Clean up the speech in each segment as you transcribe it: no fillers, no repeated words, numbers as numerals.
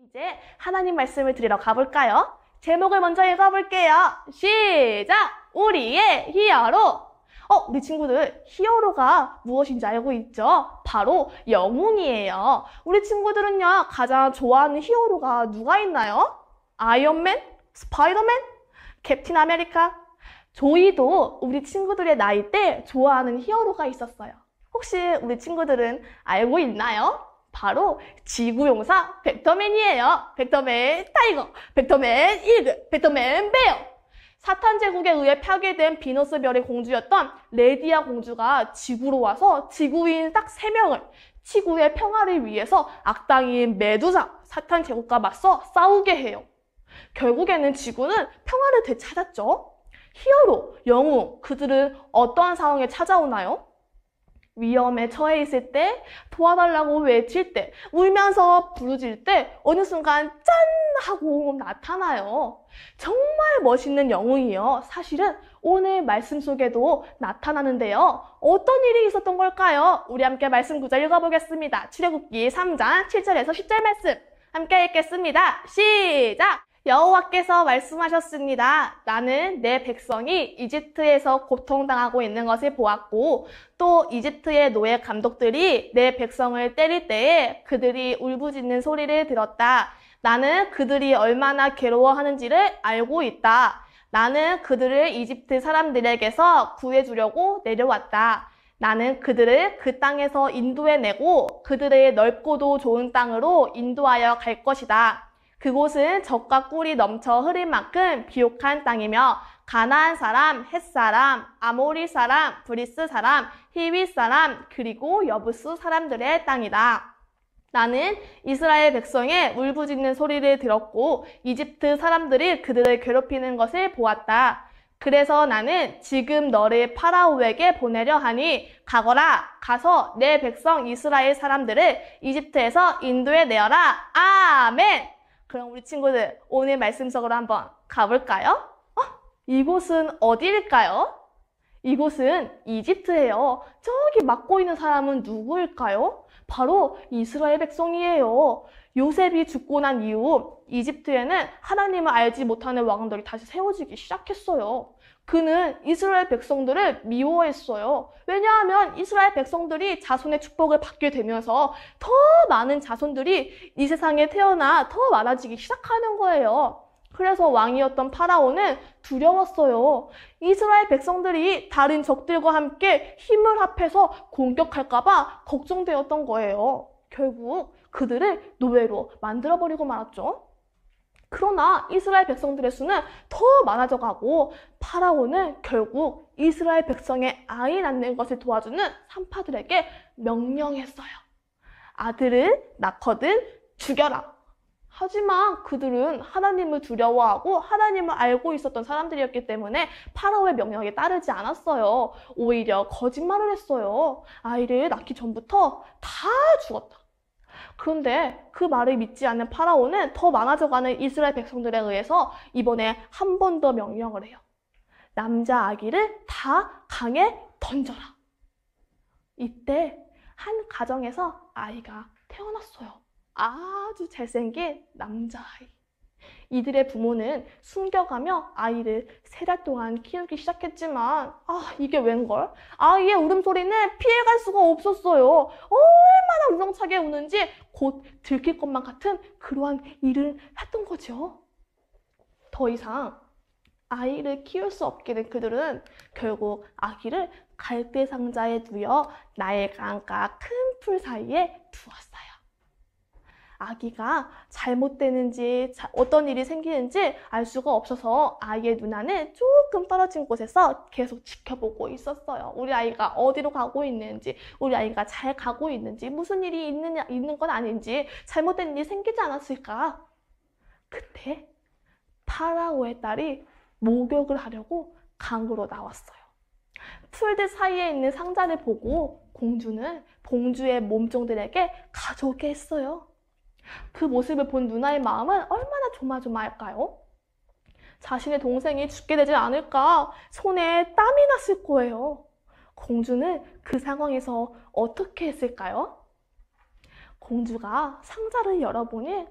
이제 하나님 말씀을 드리러 가볼까요? 제목을 먼저 읽어볼게요. 시작! 우리의 히어로. 우리 친구들, 히어로가 무엇인지 알고 있죠? 바로 영웅이에요. 우리 친구들은요, 가장 좋아하는 히어로가 누가 있나요? 아이언맨? 스파이더맨? 캡틴 아메리카? 조이도 우리 친구들의 나이 때 좋아하는 히어로가 있었어요. 혹시 우리 친구들은 알고 있나요? 바로 지구용사 벡터맨이에요. 벡터맨 타이거, 벡터맨 이글, 벡터맨 베어. 사탄 제국에 의해 파괴된 비너스 별의 공주였던 레디아 공주가 지구로 와서 지구인 딱 3명을 지구의 평화를 위해서 악당인 메두사, 사탄 제국과 맞서 싸우게 해요. 결국에는 지구는 평화를 되찾았죠. 히어로, 영웅, 그들은 어떠한 상황에 찾아오나요? 위험에 처해 있을 때, 도와달라고 외칠 때, 울면서 부르질 때 어느 순간 짠! 하고 나타나요. 정말 멋있는 영웅이요. 사실은 오늘 말씀 속에도 나타나는데요. 어떤 일이 있었던 걸까요? 우리 함께 말씀 구절 읽어보겠습니다. 출애굽기 3장 7절에서 10절 말씀 함께 읽겠습니다. 시작! 여호와께서 말씀하셨습니다. 나는 내 백성이 이집트에서 고통당하고 있는 것을 보았고 또 이집트의 노예 감독들이 내 백성을 때릴 때에 그들이 울부짖는 소리를 들었다. 나는 그들이 얼마나 괴로워하는지를 알고 있다. 나는 그들을 이집트 사람들에게서 구해주려고 내려왔다. 나는 그들을 그 땅에서 인도해내고 그들의 넓고도 좋은 땅으로 인도하여 갈 것이다. 그곳은 젖과 꿀이 넘쳐 흐를 만큼 비옥한 땅이며 가나안 사람, 헷 사람, 아모리 사람, 브리스 사람, 히윗 사람, 그리고 여부스 사람들의 땅이다. 나는 이스라엘 백성의 울부짖는 소리를 들었고 이집트 사람들이 그들을 괴롭히는 것을 보았다. 그래서 나는 지금 너를 파라오에게 보내려 하니 가거라. 가서 내 백성 이스라엘 사람들을 이집트에서 인도해 내어라. 아멘. 그럼 우리 친구들 오늘 말씀 속으로 한번 가볼까요? 이곳은 어디일까요? 이곳은 이집트예요. 저기 맡고 있는 사람은 누구일까요? 바로 이스라엘 백성이에요. 요셉이 죽고 난 이후 이집트에는 하나님을 알지 못하는 왕들이 다시 세워지기 시작했어요. 그는 이스라엘 백성들을 미워했어요. 왜냐하면 이스라엘 백성들이 자손의 축복을 받게 되면서 더 많은 자손들이 이 세상에 태어나 더 많아지기 시작하는 거예요. 그래서 왕이었던 파라오는 두려웠어요. 이스라엘 백성들이 다른 적들과 함께 힘을 합해서 공격할까봐 걱정되었던 거예요. 결국 그들을 노예로 만들어버리고 말았죠. 그러나 이스라엘 백성들의 수는 더 많아져가고 파라오는 결국 이스라엘 백성의 아이 낳는 것을 도와주는 산파들에게 명령했어요. 아들을 낳거든 죽여라. 하지만 그들은 하나님을 두려워하고 하나님을 알고 있었던 사람들이었기 때문에 파라오의 명령에 따르지 않았어요. 오히려 거짓말을 했어요. 아이를 낳기 전부터 다 죽었다. 그런데 그 말을 믿지 않는 파라오는 더 많아져가는 이스라엘 백성들에 의해서 이번에 한 번 더 명령을 해요. 남자 아기를 다 강에 던져라. 이때 한 가정에서 아이가 태어났어요. 아주 잘생긴 남자아이. 이들의 부모는 숨겨가며 아이를 3달 동안 키우기 시작했지만 이게 웬걸? 아이의 울음소리는 피해갈 수가 없었어요. 얼마나 우렁차게 우는지 곧 들킬 것만 같은 그러한 일을 했던 거죠. 더 이상 아이를 키울 수 없게 된 그들은 결국 아기를 갈대 상자에 두어 나일 강가 큰 풀 사이에 두었어요. 아기가 잘못되는지 어떤 일이 생기는지 알 수가 없어서 아이의 누나는 조금 떨어진 곳에서 계속 지켜보고 있었어요. 우리 아이가 어디로 가고 있는지, 우리 아이가 잘 가고 있는지, 무슨 일이 있는 건 아닌지, 잘못된 일이 생기지 않았을까? 그때 파라오의 딸이 목욕을 하려고 강으로 나왔어요. 풀들 사이에 있는 상자를 보고 공주는 공주의 몸종들에게 가져오게 했어요. 그 모습을 본 누나의 마음은 얼마나 조마조마할까요? 자신의 동생이 죽게 되지 않을까 손에 땀이 났을 거예요. 공주는 그 상황에서 어떻게 했을까요? 공주가 상자를 열어보니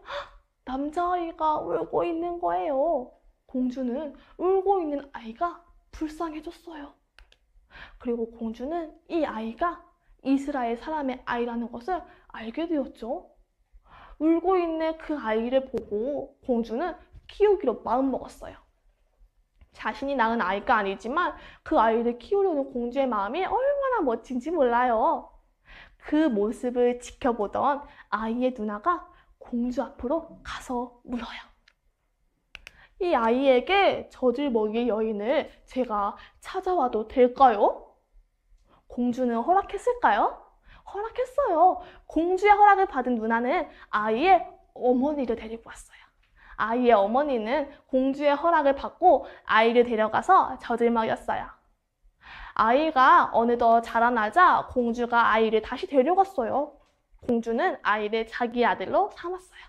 남자아이가 울고 있는 거예요. 공주는 울고 있는 아이가 불쌍해졌어요. 그리고 공주는 이 아이가 이스라엘 사람의 아이라는 것을 알게 되었죠. 울고 있는 그 아이를 보고 공주는 키우기로 마음먹었어요. 자신이 낳은 아이가 아니지만 그 아이를 키우려는 공주의 마음이 얼마나 멋진지 몰라요. 그 모습을 지켜보던 아이의 누나가 공주 앞으로 가서 물어요. 이 아이에게 젖을 먹일 여인을 제가 찾아와도 될까요? 공주는 허락했을까요? 허락했어요. 공주의 허락을 받은 누나는 아이의 어머니를 데리고 왔어요. 아이의 어머니는 공주의 허락을 받고 아이를 데려가서 젖을 먹였어요. 아이가 어느덧 자라나자 공주가 아이를 다시 데려갔어요. 공주는 아이를 자기 아들로 삼았어요.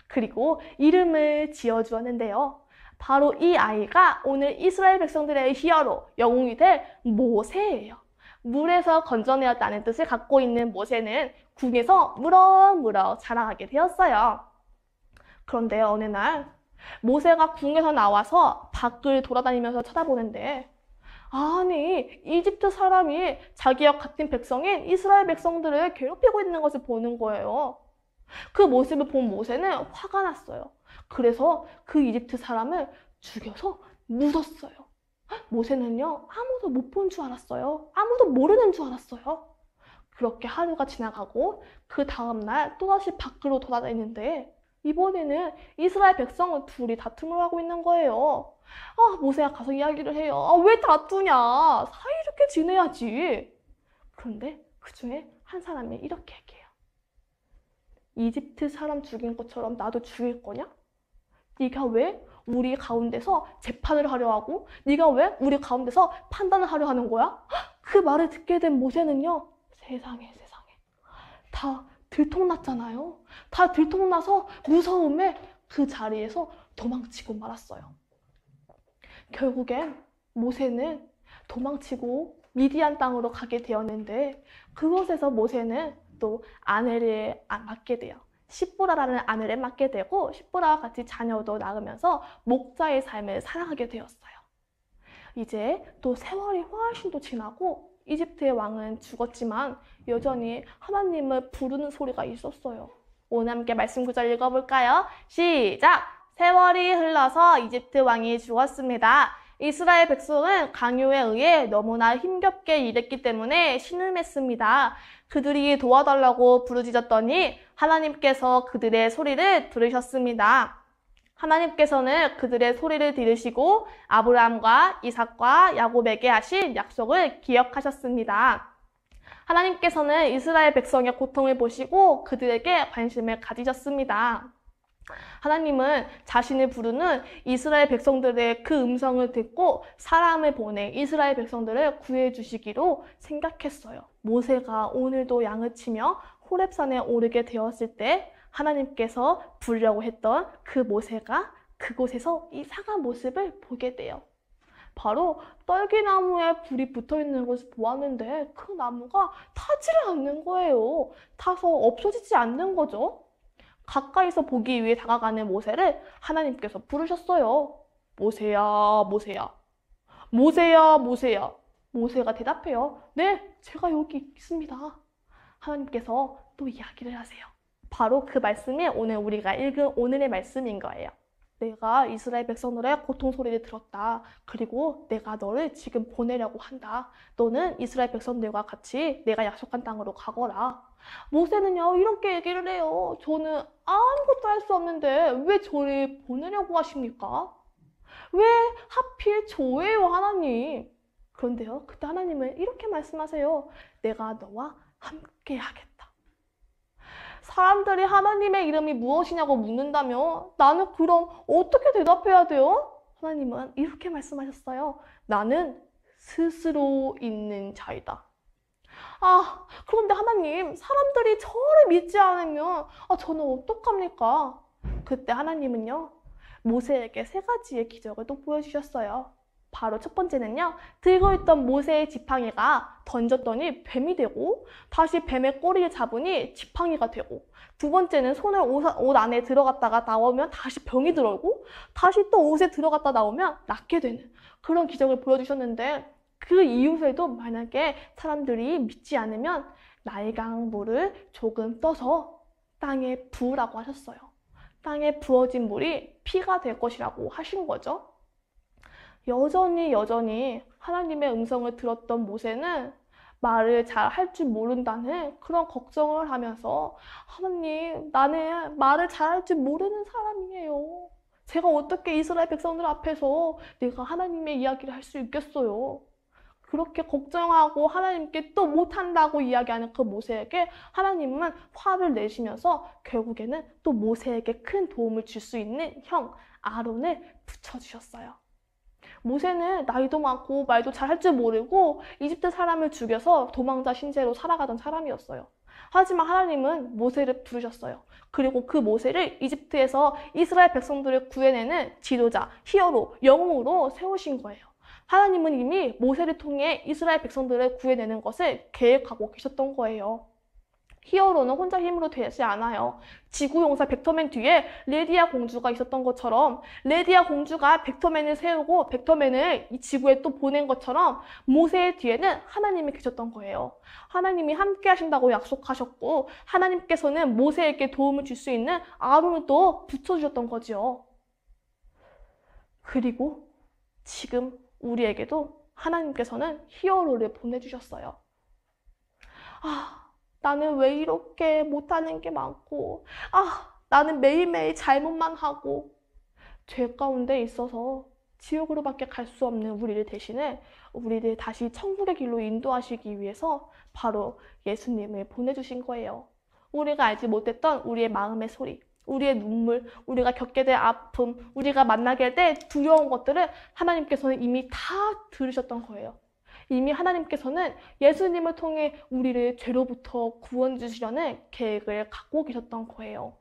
그리고 이름을 지어주었는데요. 바로 이 아이가 오늘 이스라엘 백성들의 히어로, 영웅이 될 모세예요. 물에서 건져내었다는 뜻을 갖고 있는 모세는 궁에서 무럭무럭 자라가게 되었어요. 그런데 어느 날 모세가 궁에서 나와서 밖을 돌아다니면서 쳐다보는데 아니, 이집트 사람이 자기와 같은 백성인 이스라엘 백성들을 괴롭히고 있는 것을 보는 거예요. 그 모습을 본 모세는 화가 났어요. 그래서 그 이집트 사람을 죽여서 묻었어요. 모세는요, 아무도 못 본 줄 알았어요. 아무도 모르는 줄 알았어요. 그렇게 하루가 지나가고 그 다음날 또다시 밖으로 돌아다니는데 이번에는 이스라엘 백성은 둘이 다툼을 하고 있는 거예요. 모세가 가서 이야기를 해요. 왜 다투냐? 사이좋게 지내야지. 그런데 그 중에 한 사람이 이렇게 얘기해요. 이집트 사람 죽인 것처럼 나도 죽일 거냐? 네가 왜 우리 가운데서 재판을 하려 하고 네가 왜 우리 가운데서 판단을 하려 하는 거야? 그 말을 듣게 된 모세는요. 세상에 다 들통났잖아요. 다 들통나서 무서움에 그 자리에서 도망치고 말았어요. 결국엔 모세는 도망치고 미디안 땅으로 가게 되었는데 그곳에서 모세는 또 아내를 맡게 돼요. 십보라라는 아내를 맡게 되고 십보라와 같이 자녀도 낳으면서 목자의 삶을 살아가게 되었어요. 이제 또 세월이 훨씬 더 지나고 이집트의 왕은 죽었지만 여전히 하나님을 부르는 소리가 있었어요. 오늘 함께 말씀 구절 읽어볼까요? 시작! 세월이 흘러서 이집트 왕이 죽었습니다. 이스라엘 백성은 강요에 의해 너무나 힘겹게 일했기 때문에 신음했습니다. 그들이 도와달라고 부르짖었더니 하나님께서 그들의 소리를 들으셨습니다. 하나님께서는 그들의 소리를 들으시고 아브라함과 이삭과 야곱에게 하신 약속을 기억하셨습니다. 하나님께서는 이스라엘 백성의 고통을 보시고 그들에게 관심을 가지셨습니다. 하나님은 자신을 부르는 이스라엘 백성들의 그 음성을 듣고 사람을 보내 이스라엘 백성들을 구해주시기로 생각했어요. 모세가 오늘도 양을 치며 호렙산에 오르게 되었을 때 하나님께서 부르려고 했던 그 모세가 그곳에서 이상한 모습을 보게 돼요. 바로 떨기나무에 불이 붙어있는 것을 보았는데 그 나무가 타지를 않는 거예요. 타서 없어지지 않는 거죠. 가까이서 보기 위해 다가가는 모세를 하나님께서 부르셨어요. 모세야, 모세야. 모세야, 모세야. 모세가 대답해요. 네, 제가 여기 있습니다. 하나님께서 또 이야기를 하세요. 바로 그 말씀이 오늘 우리가 읽은 오늘의 말씀인 거예요. 내가 이스라엘 백성들의 고통 소리를 들었다. 그리고 내가 너를 지금 보내려고 한다. 너는 이스라엘 백성들과 같이 내가 약속한 땅으로 가거라. 모세는요 이렇게 얘기를 해요. 저는 아무것도 할 수 없는데 왜 저를 보내려고 하십니까? 왜 하필 저예요 하나님? 그런데요 그때 하나님은 이렇게 말씀하세요. 내가 너와 함께 하겠다. 사람들이 하나님의 이름이 무엇이냐고 묻는다면 나는 그럼 어떻게 대답해야 돼요? 하나님은 이렇게 말씀하셨어요. 나는 스스로 있는 자이다. 그런데 하나님, 사람들이 저를 믿지 않으면 저는 어떡합니까? 그때 하나님은요, 모세에게 세 가지의 기적을 또 보여주셨어요. 바로 첫 번째는요, 들고 있던 모세의 지팡이가 던졌더니 뱀이 되고, 다시 뱀의 꼬리를 잡으니 지팡이가 되고, 두 번째는 손을 옷 안에 들어갔다가 나오면 다시 병이 들어오고, 다시 또 옷에 들어갔다 나오면 낫게 되는 그런 기적을 보여주셨는데, 그 이후에도 만약에 사람들이 믿지 않으면 나일강 물을 조금 떠서 땅에 부으라고 하셨어요. 땅에 부어진 물이 피가 될 것이라고 하신 거죠. 여전히 하나님의 음성을 들었던 모세는 말을 잘 할 줄 모른다는 그런 걱정을 하면서, 하나님, 나는 말을 잘 할 줄 모르는 사람이에요. 제가 어떻게 이스라엘 백성들 앞에서 내가 하나님의 이야기를 할 수 있겠어요? 그렇게 걱정하고 하나님께 또 못한다고 이야기하는 그 모세에게 하나님은 화를 내시면서 결국에는 또 모세에게 큰 도움을 줄 수 있는 형 아론을 붙여주셨어요. 모세는 나이도 많고 말도 잘 할 줄 모르고 이집트 사람을 죽여서 도망자 신세로 살아가던 사람이었어요. 하지만 하나님은 모세를 부르셨어요. 그리고 그 모세를 이집트에서 이스라엘 백성들을 구해내는 지도자, 히어로, 영웅으로 세우신 거예요. 하나님은 이미 모세를 통해 이스라엘 백성들을 구해내는 것을 계획하고 계셨던 거예요. 히어로는 혼자 힘으로 되지 않아요. 지구용사 벡터맨 뒤에 레디아 공주가 있었던 것처럼, 레디아 공주가 벡터맨을 세우고 벡터맨을 이 지구에 또 보낸 것처럼 모세의 뒤에는 하나님이 계셨던 거예요. 하나님이 함께 하신다고 약속하셨고, 하나님께서는 모세에게 도움을 줄 수 있는 아론을 또 붙여주셨던 거죠. 그리고 지금 우리에게도 하나님께서는 히어로를 보내주셨어요. 나는 왜 이렇게 못하는 게 많고, 나는 매일매일 잘못만 하고, 죄 가운데 있어서 지옥으로밖에 갈 수 없는 우리를 대신에 우리를 다시 천국의 길로 인도하시기 위해서 바로 예수님을 보내주신 거예요. 우리가 알지 못했던 우리의 마음의 소리, 우리의 눈물, 우리가 겪게 될 아픔, 우리가 만나게 될 두려운 것들을 하나님께서는 이미 다 들으셨던 거예요. 이미 하나님께서는 예수님을 통해 우리를 죄로부터 구원 주시려는 계획을 갖고 계셨던 거예요.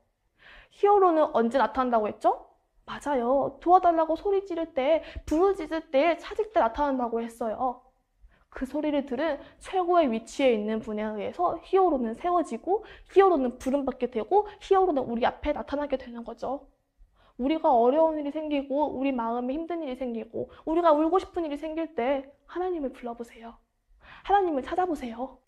히어로는 언제 나타난다고 했죠? 맞아요. 도와달라고 소리 지를 때, 부르짖을 때, 찾을 때 나타난다고 했어요. 그 소리를 들은 최고의 위치에 있는 분에 의해서 히어로는 세워지고, 히어로는 부름받게 되고, 히어로는 우리 앞에 나타나게 되는 거죠. 우리가 어려운 일이 생기고, 우리 마음에 힘든 일이 생기고, 우리가 울고 싶은 일이 생길 때 하나님을 불러보세요. 하나님을 찾아보세요.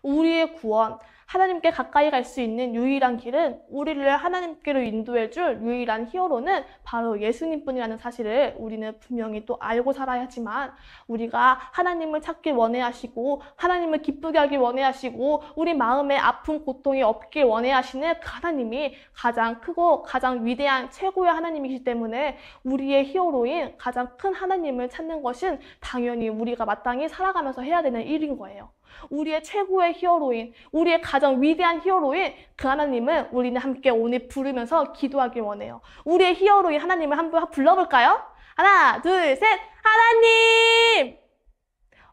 우리의 구원, 하나님께 가까이 갈 수 있는 유일한 길은, 우리를 하나님께로 인도해줄 유일한 히어로는 바로 예수님뿐이라는 사실을 우리는 분명히 또 알고 살아야지만, 우리가 하나님을 찾길 원해하시고 하나님을 기쁘게 하길 원해하시고 우리 마음에 아픔, 고통이 없길 원해하시는 그 하나님이 가장 크고 가장 위대한 최고의 하나님이시기 때문에 우리의 히어로인 가장 큰 하나님을 찾는 것은 당연히 우리가 마땅히 살아가면서 해야 되는 일인 거예요. 우리의 최고의 히어로인, 우리의 가장 위대한 히어로인 그 하나님을 우리는 함께 오늘 부르면서 기도하길 원해요. 우리의 히어로인 하나님을 한번 불러볼까요? 하나, 둘, 셋! 하나님!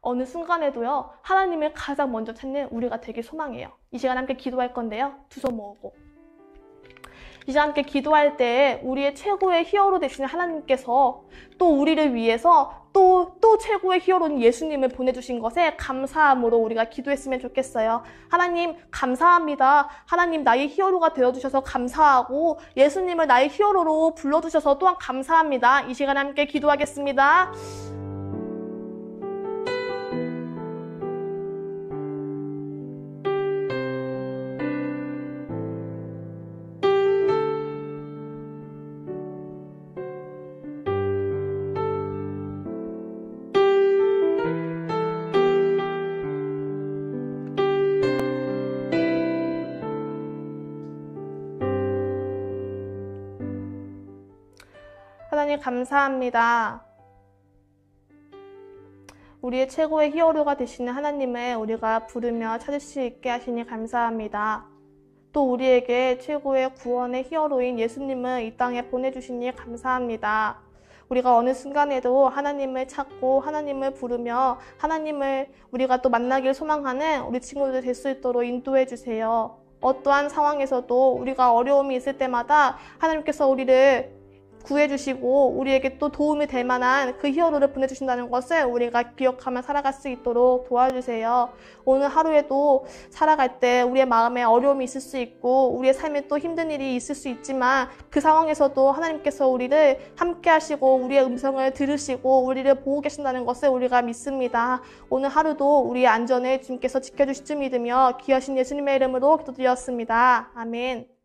어느 순간에도요, 하나님을 가장 먼저 찾는 우리가 되길 소망해요. 이 시간 함께 기도할 건데요, 두 손 모으고. 이 시간 함께 기도할 때 우리의 최고의 히어로 되시는 하나님께서 또 우리를 위해서 또 최고의 히어로인 예수님을 보내주신 것에 감사함으로 우리가 기도했으면 좋겠어요. 하나님 감사합니다. 하나님 나의 히어로가 되어주셔서 감사하고 예수님을 나의 히어로로 불러주셔서 또한 감사합니다. 이 시간 함께 기도하겠습니다. 하나님 감사합니다. 우리의 최고의 히어로가 되시는 하나님을 우리가 부르며 찾을 수 있게 하시니 감사합니다. 또 우리에게 최고의 구원의 히어로인 예수님을 이 땅에 보내주시니 감사합니다. 우리가 어느 순간에도 하나님을 찾고 하나님을 부르며 하나님을 우리가 또 만나길 소망하는 우리 친구들 될 수 있도록 인도해 주세요. 어떠한 상황에서도 우리가 어려움이 있을 때마다 하나님께서 우리를 구해주시고 우리에게 또 도움이 될 만한 그 히어로를 보내주신다는 것을 우리가 기억하며 살아갈 수 있도록 도와주세요. 오늘 하루에도 살아갈 때 우리의 마음에 어려움이 있을 수 있고 우리의 삶에 또 힘든 일이 있을 수 있지만 그 상황에서도 하나님께서 우리를 함께 하시고 우리의 음성을 들으시고 우리를 보고 계신다는 것을 우리가 믿습니다. 오늘 하루도 우리의 안전을 주님께서 지켜주실 줄 믿으며 귀하신 예수님의 이름으로 기도드렸습니다. 아멘.